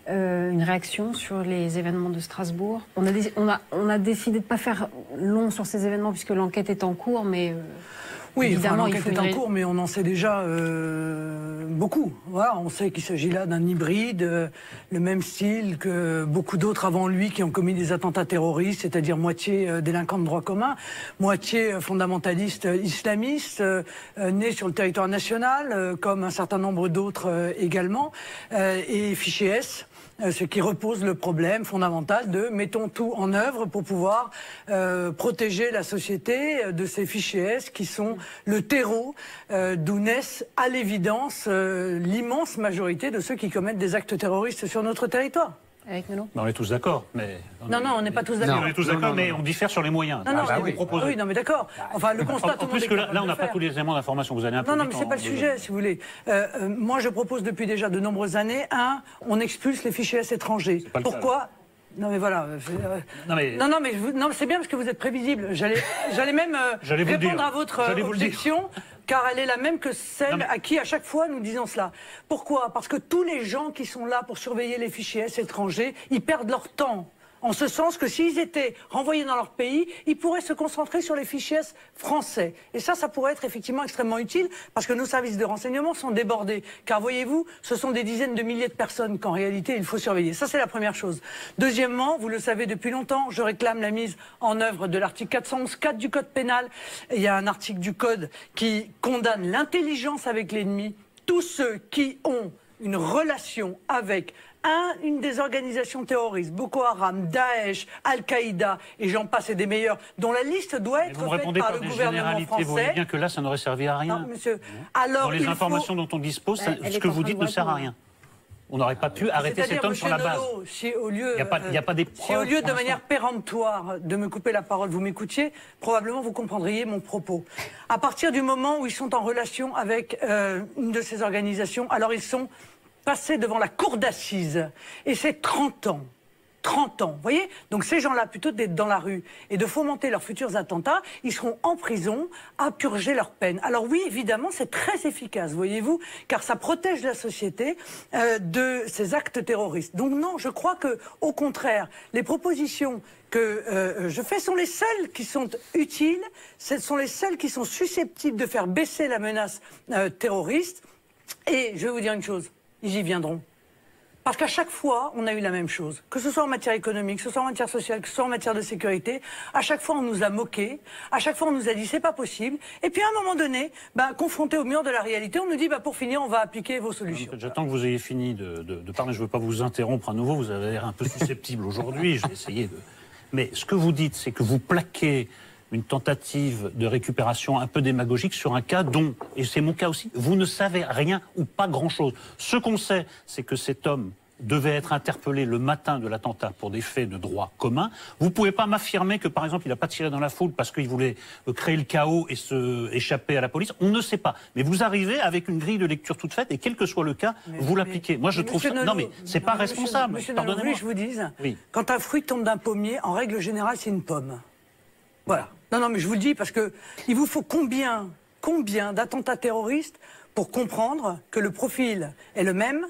une réaction sur les événements de Strasbourg. On a décidé de ne pas faire long sur ces événements puisque l'enquête est en cours, mais... Oui, évidemment, l'enquête est en cours, mais on en sait déjà beaucoup. Voilà, on sait qu'il s'agit là d'un hybride, le même style que beaucoup d'autres avant lui qui ont commis des attentats terroristes, c'est-à-dire moitié délinquants de droit commun, moitié fondamentalistes islamistes, nés sur le territoire national, comme un certain nombre d'autres également, et fichier S. Ce qui repose le problème fondamental de mettons tout en œuvre pour pouvoir protéger la société de ces fichiers S qui sont le terreau d'où naissent à l'évidence l'immense majorité de ceux qui commettent des actes terroristes sur notre territoire. Avec nous, on est tous d'accord, mais... Non, on n'est pas tous d'accord. On est tous d'accord, mais on diffère sur les moyens. Oui, non, mais d'accord. Enfin, le constat, tout le monde est capable de le faire. Là, on n'a pas tous les éléments d'information. Vous allez un peu Non, mais c'est pas le sujet, si vous voulez. Moi, je propose depuis déjà de nombreuses années, on expulse les fichiers S étrangers. Pourquoi ? Non mais voilà. Non mais c'est bien parce que vous êtes prévisible. J'allais même répondre à votre objection, car elle est la même que celle à qui à chaque fois nous disons cela. Pourquoi? Parce que tous les gens qui sont là pour surveiller les fichiers S étrangers, ils perdent leur temps. En ce sens que s'ils étaient renvoyés dans leur pays, ils pourraient se concentrer sur les fichiers français. Et ça pourrait être effectivement extrêmement utile parce que nos services de renseignement sont débordés. Car voyez-vous, ce sont des dizaines de milliers de personnes qu'en réalité il faut surveiller. Ça, c'est la première chose. Deuxièmement, vous le savez depuis longtemps, je réclame la mise en œuvre de l'article 411-4 du Code pénal. Et il y a un article du Code qui condamne l'intelligence avec l'ennemi. Tous ceux qui ont une relation avec une des organisations terroristes, Boko Haram, Daesh, Al-Qaïda, et j'en passe et des meilleurs, dont la liste doit être faite par le gouvernement français. Vous voyez bien que là, ça n'aurait servi à rien. Non, monsieur. Alors, dans les informations dont on dispose, ce que vous dites ne sert à rien. On n'aurait pas pu arrêter cet homme sur la base. Si au lieu, il n'y a pas des preuves, si au lieu de manière péremptoire de me couper la parole, vous m'écoutiez, probablement vous comprendriez mon propos. À partir du moment où ils sont en relation avec une de ces organisations, alors ils sont passés devant la cour d'assises. Et c'est 30 ans. 30 ans, vous voyez? Donc ces gens-là, plutôt d'être dans la rue et de fomenter leurs futurs attentats, ils seront en prison à purger leur peine. Alors oui, évidemment, c'est très efficace, voyez-vous, car ça protège la société de ces actes terroristes. Donc non, je crois que, au contraire, les propositions que je fais sont les seules qui sont utiles, ce sont les seules qui sont susceptibles de faire baisser la menace terroriste. Et je vais vous dire une chose, ils y viendront. Parce qu'à chaque fois, on a eu la même chose. Que ce soit en matière économique, que ce soit en matière sociale, que ce soit en matière de sécurité, à chaque fois, on nous a moqués, à chaque fois, on nous a dit c'est pas possible. Et puis, à un moment donné, confronté au mur de la réalité, on nous dit pour finir, on va appliquer vos solutions. J'attends que vous ayez fini de parler. Je ne veux pas vous interrompre à nouveau. Vous avez l'air un peu susceptible aujourd'hui. Je vais essayer de... Mais ce que vous dites, c'est que vous plaquez une tentative de récupération un peu démagogique sur un cas dont, et c'est mon cas aussi, vous ne savez rien ou pas grand-chose. Ce qu'on sait, c'est que cet homme devait être interpellé le matin de l'attentat pour des faits de droit commun. Vous ne pouvez pas m'affirmer que, par exemple, il n'a pas tiré dans la foule parce qu'il voulait créer le chaos et échapper à la police. On ne sait pas. Mais vous arrivez avec une grille de lecture toute faite et quel que soit le cas, vous l'appliquez. Moi, je trouve ça... Non, mais c'est pas responsable. Pardonnez-moi. Je vous dise, quand un fruit tombe d'un pommier, en règle générale, c'est une pomme. Voilà. Non, mais je vous le dis parce que il vous faut combien d'attentats terroristes pour comprendre que le profil est le même,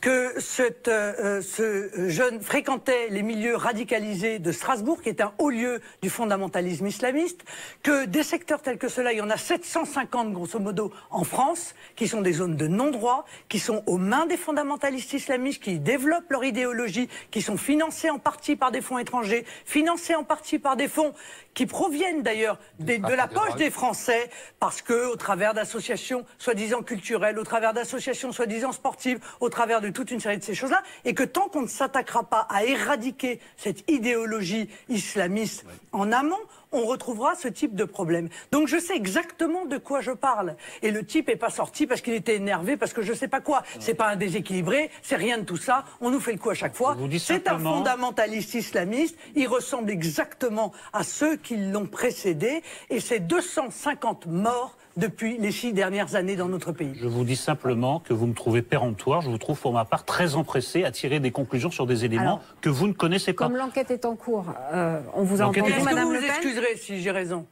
que ce jeune fréquentait les milieux radicalisés de Strasbourg, qui est un haut lieu du fondamentalisme islamiste, que des secteurs tels que cela, il y en a 750 grosso modo en France, qui sont des zones de non-droit, qui sont aux mains des fondamentalistes islamistes, qui développent leur idéologie, qui sont financés en partie par des fonds étrangers, financés en partie par des fonds qui proviennent d'ailleurs de la poche des Français, parce que au travers d'associations soi-disant culturelles, au travers d'associations soi-disant sportives, au travers de toute une série de ces choses-là, et que tant qu'on ne s'attaquera pas à éradiquer cette idéologie islamiste en amont, on retrouvera ce type de problème. Donc je sais exactement de quoi je parle. Et le type n'est pas sorti parce qu'il était énervé, parce que je sais pas quoi. C'est pas un déséquilibré, c'est rien de tout ça. On nous fait le coup à chaque fois. C'est un fondamentaliste islamiste. Il ressemble exactement à ceux qui l'ont précédé. Et c'est 250 morts depuis les 6 dernières années dans notre pays. Je vous dis simplement que vous me trouvez péremptoire. Je vous trouve pour ma part très empressé à tirer des conclusions sur des éléments que vous ne connaissez pas. Comme l'enquête est en cours, on vous a entendu, Madame Le Pen. Vous excuserez si j'ai raison.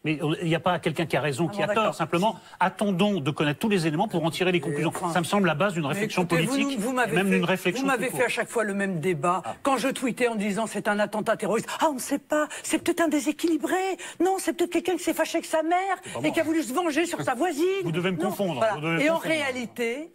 Mais il n'y a pas quelqu'un qui a raison, qui a tort. Simplement, attendons de connaître tous les éléments pour en tirer les conclusions. Ça me semble la base d'une réflexion politique, même d'une réflexion. Vous m'avez fait à chaque fois le même débat. Quand je tweetais en disant c'est un attentat terroriste, on ne sait pas, c'est peut-être un déséquilibré. Non, c'est peut-être quelqu'un qui s'est fâché avec sa mère et qui a voulu se venger sur sa voisine. Vous devez me confondre. Voilà. Vous devez et confondre.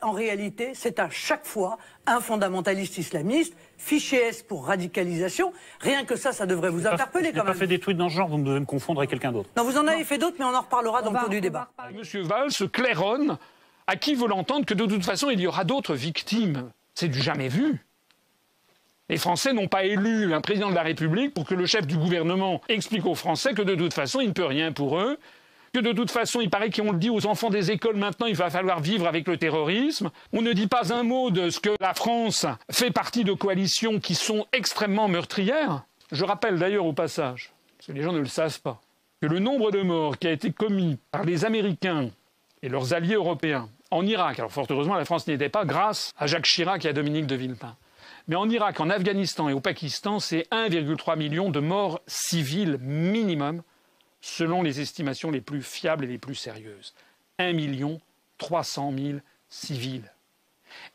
en réalité, c'est à chaque fois un fondamentaliste islamiste, fiché S pour radicalisation. Rien que ça devrait vous interpeller quand même. Je n'ai pas fait des tweets dans ce genre, vous me devez me confondre avec quelqu'un d'autre. Non, vous en avez fait d'autres, mais on en reparlera dans le cours du débat. Monsieur Valls claironne à qui veut l'entendre que de toute façon il y aura d'autres victimes. C'est du jamais vu. Les Français n'ont pas élu un président de la République pour que le chef du gouvernement explique aux Français que de toute façon il ne peut rien pour eux, que de toute façon, il paraît qu'on le dit aux enfants des écoles maintenant, il va falloir vivre avec le terrorisme. On ne dit pas un mot de ce que la France fait partie de coalitions qui sont extrêmement meurtrières. Je rappelle d'ailleurs au passage, parce que les gens ne le savent pas, que le nombre de morts qui a été commis par les Américains et leurs alliés européens en Irak, alors fort heureusement la France n'y était pas grâce à Jacques Chirac et à Dominique de Villepin, mais en Irak, en Afghanistan et au Pakistan, c'est 1,3 million de morts civiles minimum, selon les estimations les plus fiables et les plus sérieuses. 1 300 000 civils.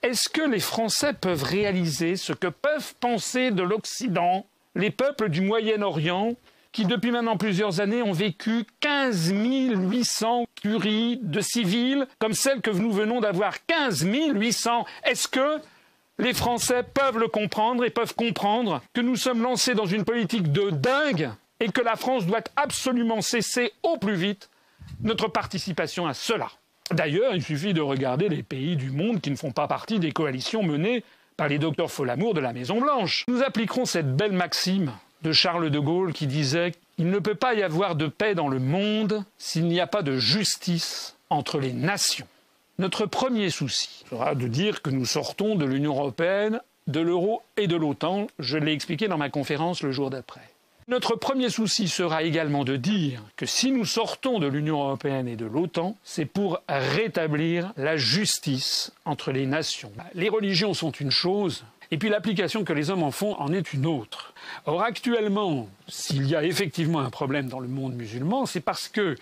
Est-ce que les Français peuvent réaliser ce que peuvent penser de l'Occident les peuples du Moyen-Orient qui, depuis maintenant plusieurs années, ont vécu 15 800 tueries de civils comme celle que nous venons d'avoir? 15 800. Est-ce que les Français peuvent le comprendre et peuvent comprendre que nous sommes lancés dans une politique de dingue et que la France doit absolument cesser au plus vite notre participation à cela? D'ailleurs, il suffit de regarder les pays du monde qui ne font pas partie des coalitions menées par les docteurs Folamour de la Maison-Blanche. Nous appliquerons cette belle maxime de Charles de Gaulle qui disait « Il ne peut pas y avoir de paix dans le monde s'il n'y a pas de justice entre les nations ». Notre premier souci sera de dire que nous sortons de l'Union européenne, de l'euro et de l'OTAN. Je l'ai expliqué dans ma conférence le jour d'après. Notre premier souci sera également de dire que si nous sortons de l'Union européenne et de l'OTAN, c'est pour rétablir la justice entre les nations. Les religions sont une chose, et puis l'application que les hommes en font en est une autre. Or actuellement, s'il y a effectivement un problème dans le monde musulman, c'est parce que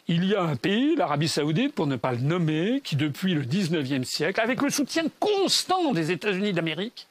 il y a un pays, l'Arabie Saoudite, pour ne pas le nommer, qui depuis le 19e siècle, avec le soutien constant des États-Unis d'Amérique,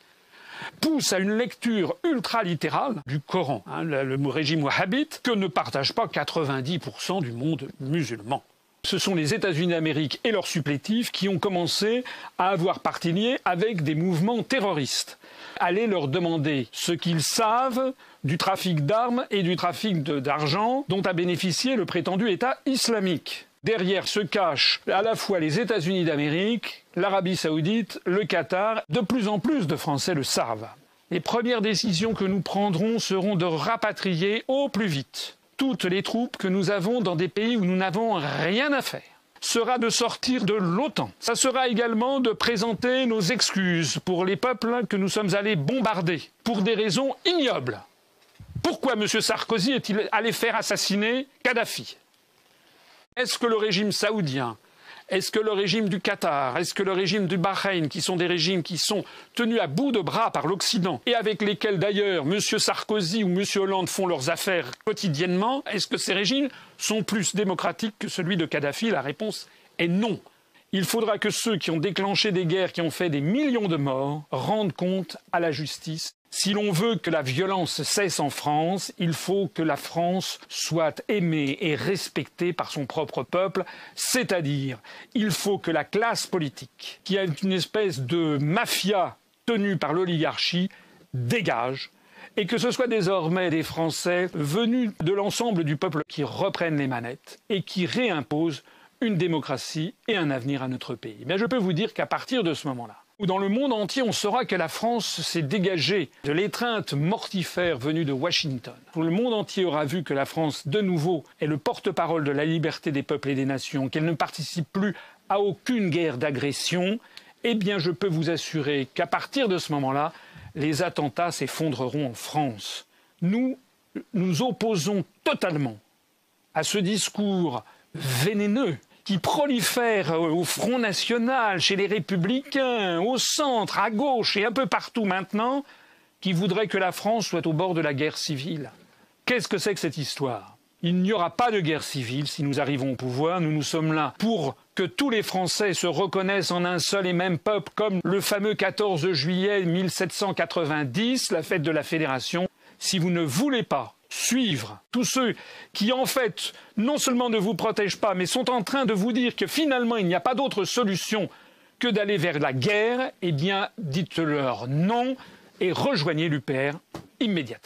pousse à une lecture ultralittérale du Coran, le régime wahhabite, que ne partagent pas 90% du monde musulman. Ce sont les États-Unis d'Amérique et leurs supplétifs qui ont commencé à avoir partie liée avec des mouvements terroristes. Allez leur demander ce qu'ils savent du trafic d'armes et du trafic d'argent dont a bénéficié le prétendu État islamique. Derrière se cachent à la fois les États-Unis d'Amérique, l'Arabie Saoudite, le Qatar. De plus en plus de Français le savent. Les premières décisions que nous prendrons seront de rapatrier au plus vite toutes les troupes que nous avons dans des pays où nous n'avons rien à faire. Sera de sortir de l'OTAN. Ça sera également de présenter nos excuses pour les peuples que nous sommes allés bombarder pour des raisons ignobles. Pourquoi M. Sarkozy est-il allé faire assassiner Kadhafi? Est-ce que le régime saoudien, est-ce que le régime du Qatar, est-ce que le régime du Bahreïn, qui sont des régimes qui sont tenus à bout de bras par l'Occident et avec lesquels d'ailleurs M. Sarkozy ou M. Hollande font leurs affaires quotidiennement, est-ce que ces régimes sont plus démocratiques que celui de Kadhafi? La réponse est non. Il faudra que ceux qui ont déclenché des guerres, qui ont fait des millions de morts, rendent compte à la justice. Si l'on veut que la violence cesse en France, il faut que la France soit aimée et respectée par son propre peuple, c'est-à-dire il faut que la classe politique, qui est une espèce de mafia tenue par l'oligarchie, dégage, et que ce soit désormais des Français venus de l'ensemble du peuple qui reprennent les manettes et qui réimposent une démocratie et un avenir à notre pays. Mais je peux vous dire qu'à partir de ce moment-là, où dans le monde entier on saura que la France s'est dégagée de l'étreinte mortifère venue de Washington, où le monde entier aura vu que la France, de nouveau, est le porte-parole de la liberté des peuples et des nations, qu'elle ne participe plus à aucune guerre d'agression, eh bien je peux vous assurer qu'à partir de ce moment-là, les attentats s'effondreront en France. Nous nous opposons totalement à ce discours vénéneux qui prolifère au Front National, chez les Républicains, au centre, à gauche et un peu partout maintenant, qui voudrait que la France soit au bord de la guerre civile. Qu'est-ce que c'est que cette histoire? Il n'y aura pas de guerre civile si nous arrivons au pouvoir. Nous sommes là pour que tous les Français se reconnaissent en un seul et même peuple, comme le fameux 14 juillet 1790, la fête de la Fédération. Si vous ne voulez pas suivre tous ceux qui, en fait, non seulement ne vous protègent pas, mais sont en train de vous dire que finalement, il n'y a pas d'autre solution que d'aller vers la guerre, eh bien, dites-leur non et rejoignez l'UPR immédiatement.